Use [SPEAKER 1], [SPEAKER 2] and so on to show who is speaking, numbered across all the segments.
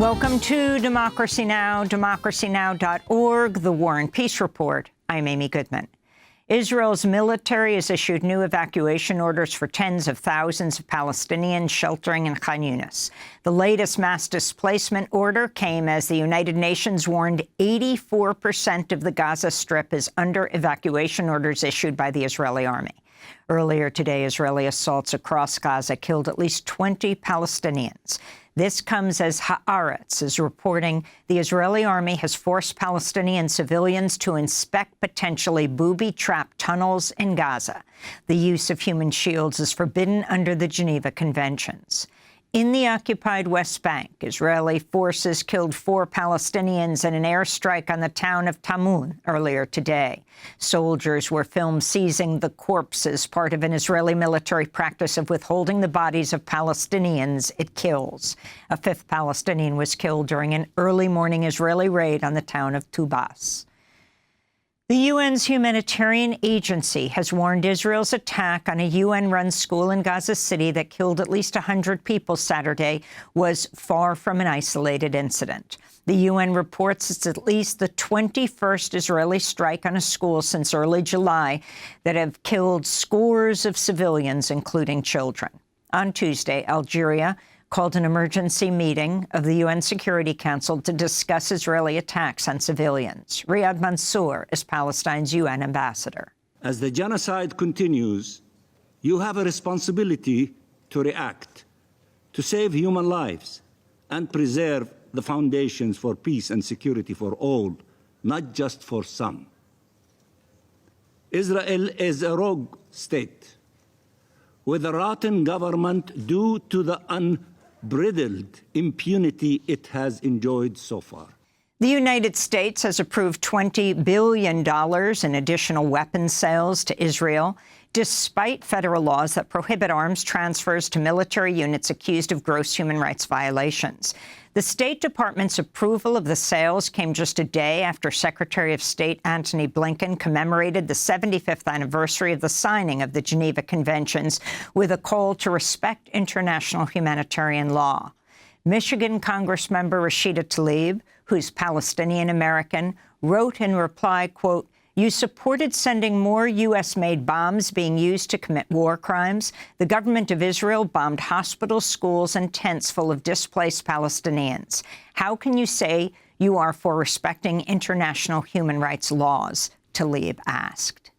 [SPEAKER 1] Welcome to Democracy Now!, democracynow.org, the War and Peace Report. I'm Amy Goodman. Israel's military has issued new evacuation orders for tens of thousands of Palestinians sheltering in Khan Yunis. The latest mass displacement order came as the United Nations warned 84% of the Gaza Strip is under evacuation orders issued by the Israeli army. Earlier today, Israeli assaults across Gaza killed at least 20 Palestinians. This comes as Haaretz is reporting the Israeli army has forced Palestinian civilians to inspect potentially booby-trapped tunnels in Gaza. The use of human shields is forbidden under the Geneva Conventions. In the occupied West Bank, Israeli forces killed 4 Palestinians in an airstrike on the town of Tamun earlier today. Soldiers were filmed seizing the corpses, part of an Israeli military practice of withholding the bodies of Palestinians it kills. A 5th Palestinian was killed during an early morning Israeli raid on the town of Tubas. The UN's humanitarian agency has warned Israel's attack on a UN-run school in Gaza City that killed at least 100 people Saturday was far from an isolated incident. The UN reports it's at least the 21st Israeli strike on a school since early July that have killed scores of civilians, including children. On Tuesday, Algeria called an emergency meeting of the UN Security Council to discuss Israeli attacks on civilians. Riyad Mansour is Palestine's UN ambassador.
[SPEAKER 2] As the genocide continues, you have a responsibility to react, to save human lives, and preserve the foundations for peace and security for all, not just for some. Israel is a rogue state with a rotten government due to the unbridled impunity it has enjoyed so far.
[SPEAKER 1] The United States has approved $20 billion in additional weapons sales to Israel, despite federal laws that prohibit arms transfers to military units accused of gross human rights violations. The State Department's approval of the sales came just a day after Secretary of State Antony Blinken commemorated the 75th anniversary of the signing of the Geneva Conventions with a call to respect international humanitarian law. Michigan Congressmember Rashida Tlaib, who's Palestinian-American, wrote in reply, quote, "You supported sending more U.S.-made bombs being used to commit war crimes. The government of Israel bombed hospitals, schools, and tents full of displaced Palestinians. How can you say you are for respecting international human rights laws?" Tlaib asked.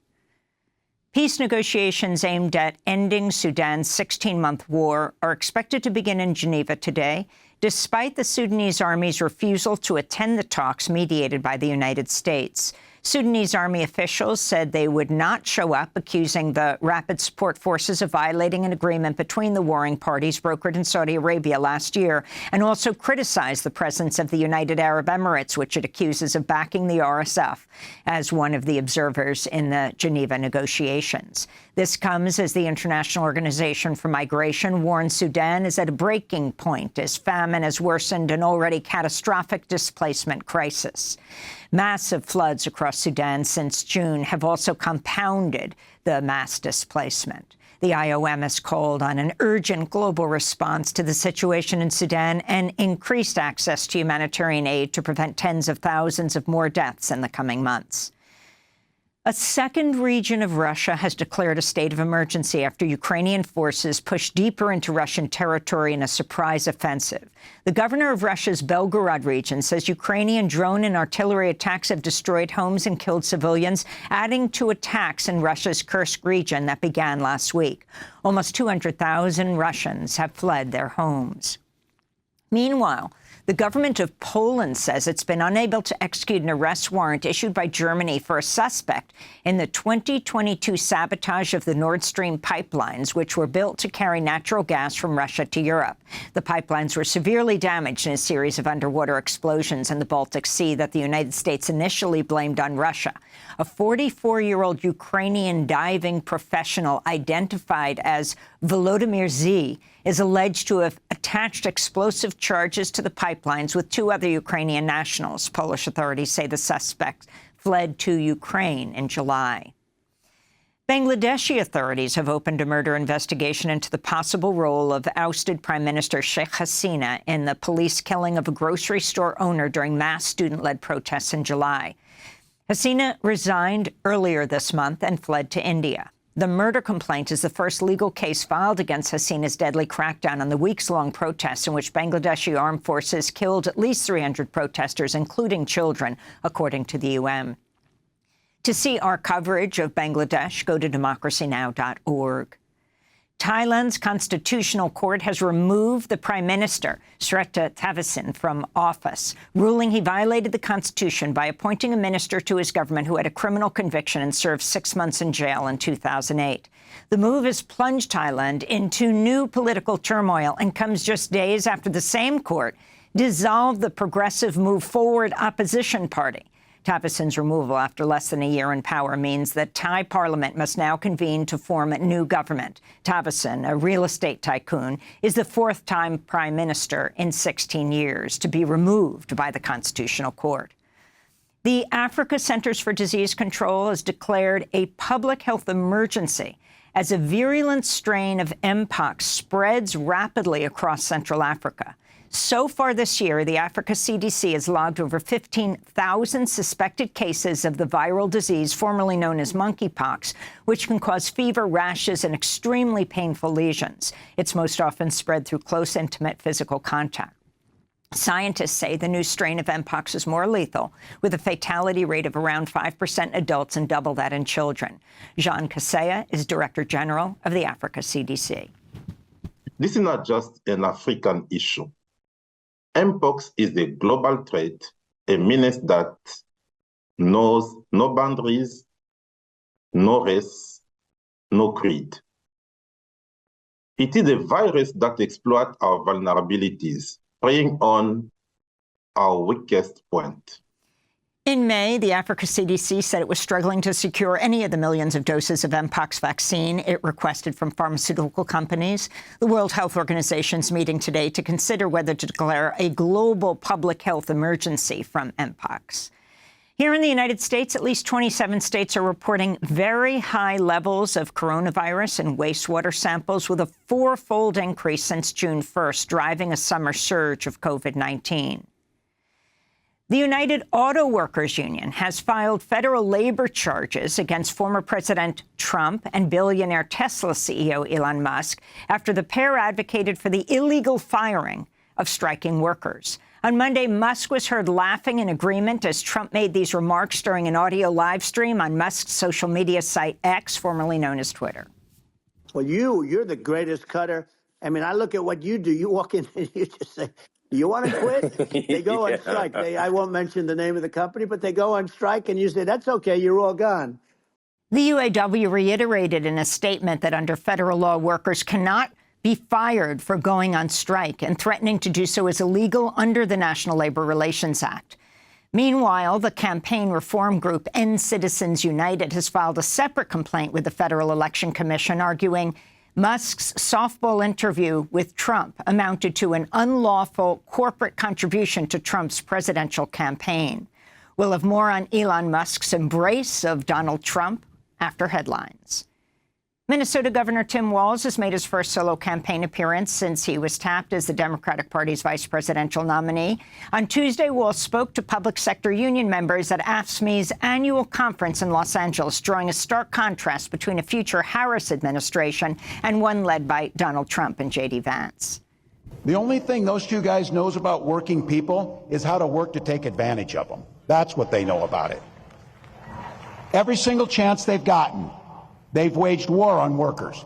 [SPEAKER 1] Peace negotiations aimed at ending Sudan's 16-month war are expected to begin in Geneva today, despite the Sudanese army's refusal to attend the talks mediated by the United States. Sudanese army officials said they would not show up, accusing the Rapid Support Forces of violating an agreement between the warring parties brokered in Saudi Arabia last year, and also criticized the presence of the United Arab Emirates, which it accuses of backing the RSF, as one of the observers in the Geneva negotiations. This comes as the International Organization for Migration warns Sudan is at a breaking point as famine has worsened an already catastrophic displacement crisis. Massive floods across Sudan since June have also compounded the mass displacement. The IOM has called on an urgent global response to the situation in Sudan and increased access to humanitarian aid to prevent tens of thousands of more deaths in the coming months. A second region of Russia has declared a state of emergency after Ukrainian forces pushed deeper into Russian territory in a surprise offensive. The governor of Russia's Belgorod region says Ukrainian drone and artillery attacks have destroyed homes and killed civilians, adding to attacks in Russia's Kursk region that began last week. Almost 200,000 Russians have fled their homes. Meanwhile, the government of Poland says it's been unable to execute an arrest warrant issued by Germany for a suspect in the 2022 sabotage of the Nord Stream pipelines, which were built to carry natural gas from Russia to Europe. The pipelines were severely damaged in a series of underwater explosions in the Baltic Sea that the United States initially blamed on Russia. A 44-year-old Ukrainian diving professional identified as Volodymyr Z is alleged to have attached explosive charges to the pipelines with 2 other Ukrainian nationals. Polish authorities say the suspect fled to Ukraine in July. Bangladeshi authorities have opened a murder investigation into the possible role of ousted Prime Minister Sheikh Hasina in the police killing of a grocery store owner during mass student-led protests in July. Hasina resigned earlier this month and fled to India. The murder complaint is the first legal case filed against Hasina's deadly crackdown on the weeks-long protests in which Bangladeshi armed forces killed at least 300 protesters, including children, according to the UN. To see our coverage of Bangladesh, go to democracynow.org. Thailand's constitutional court has removed the Prime Minister, Srettha Thavisin, from office, ruling he violated the Constitution by appointing a minister to his government who had a criminal conviction and served 6 months in jail in 2008. The move has plunged Thailand into new political turmoil and comes just days after the same court dissolved the Progressive Move Forward opposition party. Thavisin's removal after less than a year in power means that Thai parliament must now convene to form a new government. Thavisin, a real estate tycoon, is the fourth-time prime minister in 16 years to be removed by the Constitutional Court. The Africa Centers for Disease Control has declared a public health emergency as a virulent strain of Mpox spreads rapidly across Central Africa. So far this year, the Africa CDC has logged over 15,000 suspected cases of the viral disease formerly known as monkeypox, which can cause fever, rashes, and extremely painful lesions. It's most often spread through close, intimate physical contact. Scientists say the new strain of Mpox is more lethal, with a fatality rate of around 5% in adults and double that in children. Jean Kaseya is Director General of the Africa CDC.
[SPEAKER 3] This is not just an African issue. Mpox is a global threat, a menace that knows no boundaries, no race, no creed. It is a virus that exploits our vulnerabilities, preying on our weakest point.
[SPEAKER 1] In May, the Africa CDC said it was struggling to secure any of the millions of doses of Mpox vaccine it requested from pharmaceutical companies. The World Health Organization's meeting today to consider whether to declare a global public health emergency from Mpox. Here in the United States, at least 27 states are reporting very high levels of coronavirus in wastewater samples, with a four-fold increase since June 1st, driving a summer surge of COVID-19. The United Auto Workers Union has filed federal labor charges against former President Trump and billionaire Tesla CEO Elon Musk after the pair advocated for the illegal firing of striking workers. On Monday, Musk was heard laughing in agreement as Trump made these remarks during an audio live stream on Musk's social media site X, formerly known as Twitter.
[SPEAKER 4] Well, you're the greatest cutter. I mean, I look at what you do. You walk in and you just say, "Do you want to quit?" They go on strike. I won't mention the name of the company, but they go on strike, and you say, "That's okay, you're all gone."
[SPEAKER 1] The UAW reiterated in a statement that under federal law, workers cannot be fired for going on strike, and threatening to do so is illegal under the National Labor Relations Act. Meanwhile, the campaign reform group End Citizens United has filed a separate complaint with the Federal Election Commission, arguing Musk's softball interview with Trump amounted to an unlawful corporate contribution to Trump's presidential campaign. We'll have more on Elon Musk's embrace of Donald Trump after headlines. Minnesota Governor Tim Walz has made his first solo campaign appearance since he was tapped as the Democratic Party's vice presidential nominee. On Tuesday, Walz spoke to public sector union members at AFSCME's annual conference in Los Angeles, drawing a stark contrast between a future Harris administration and one led by Donald Trump and J.D. Vance.
[SPEAKER 5] The only thing those two guys knows about working people is how to work to take advantage of them. That's what they know about it. Every single chance they've gotten, they've waged war on workers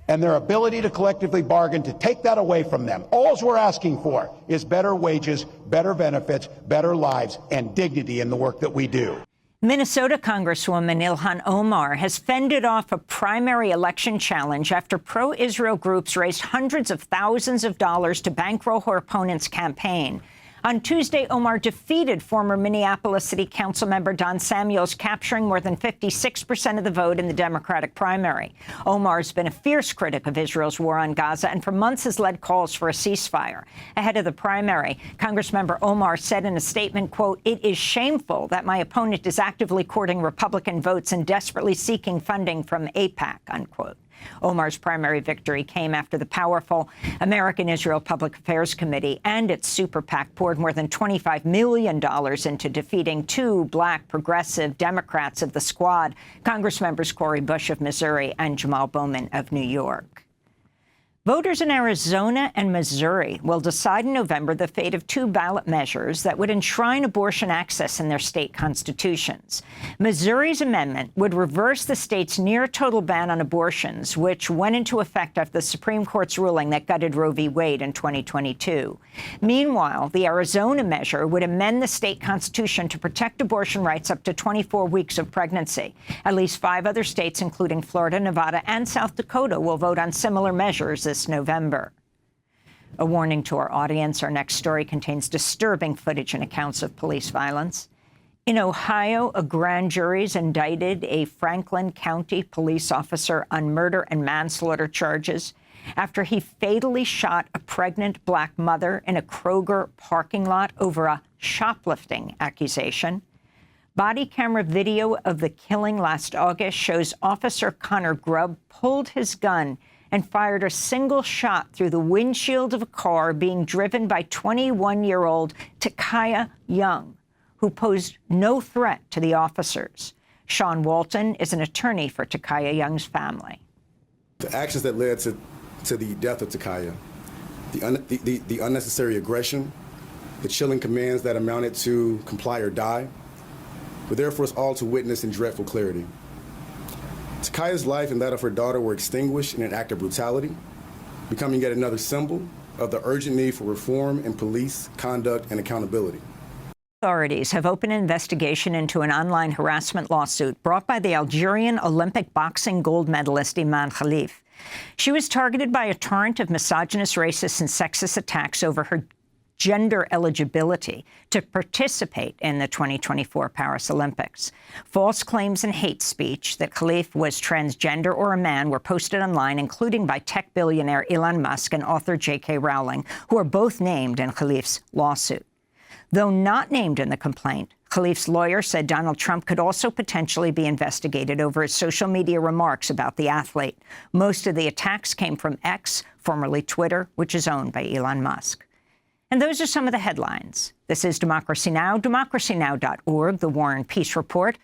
[SPEAKER 5] and their ability to collectively bargain to take that away from them. All we're asking for is better wages, better benefits, better lives, and dignity in the work that we do.
[SPEAKER 1] Minnesota Congresswoman Ilhan Omar has fended off a primary election challenge after pro-Israel groups raised hundreds of thousands of dollars to bankroll her opponent's campaign. On Tuesday, Omar defeated former Minneapolis City Council member Don Samuels, capturing more than 56% of the vote in the Democratic primary. Omar's been a fierce critic of Israel's war on Gaza and for months has led calls for a ceasefire. Ahead of the primary, Congressmember Omar said in a statement, quote, "It is shameful that my opponent is actively courting Republican votes and desperately seeking funding from AIPAC," unquote. Omar's primary victory came after the powerful American Israel Public Affairs Committee and its super PAC poured more than $25 million into defeating two black progressive Democrats of the Squad, Congressmembers Cori Bush of Missouri and Jamal Bowman of New York. Voters in Arizona and Missouri will decide in November the fate of two ballot measures that would enshrine abortion access in their state constitutions. Missouri's amendment would reverse the state's near-total ban on abortions, which went into effect after the Supreme Court's ruling that gutted Roe v. Wade in 2022. Meanwhile, the Arizona measure would amend the state constitution to protect abortion rights up to 24 weeks of pregnancy. At least 5 other states, including Florida, Nevada, and South Dakota, will vote on similar measures this November. A warning to our audience, our next story contains disturbing footage and accounts of police violence. In Ohio, a grand jury's indicted a Franklin County police officer on murder and manslaughter charges after he fatally shot a pregnant black mother in a Kroger parking lot over a shoplifting accusation. Body camera video of the killing last August shows Officer Connor Grubb pulled his gun and fired a single shot through the windshield of a car being driven by 21-year-old Takaya Young, who posed no threat to the officers. Sean Walton is an attorney for Takaya Young's family.
[SPEAKER 6] The actions that led to the death of Takaya, the unnecessary aggression, the chilling commands that amounted to comply or die, were there for us all to witness in dreadful clarity. Takaya's life and that of her daughter were extinguished in an act of brutality, becoming yet another symbol of the urgent need for reform in police conduct and accountability.
[SPEAKER 1] Authorities have opened an investigation into an online harassment lawsuit brought by the Algerian Olympic boxing gold medalist Iman Khalif. She was targeted by a torrent of misogynist, racist, and sexist attacks over her gender eligibility to participate in the 2024 Paris Olympics. False claims and hate speech that Khalif was transgender or a man were posted online, including by tech billionaire Elon Musk and author J.K. Rowling, who are both named in Khalif's lawsuit. Though not named in the complaint, Khalif's lawyer said Donald Trump could also potentially be investigated over his social media remarks about the athlete. Most of the attacks came from X, formerly Twitter, which is owned by Elon Musk. And those are some of the headlines. This is Democracy Now!, democracynow.org, The War and Peace Report.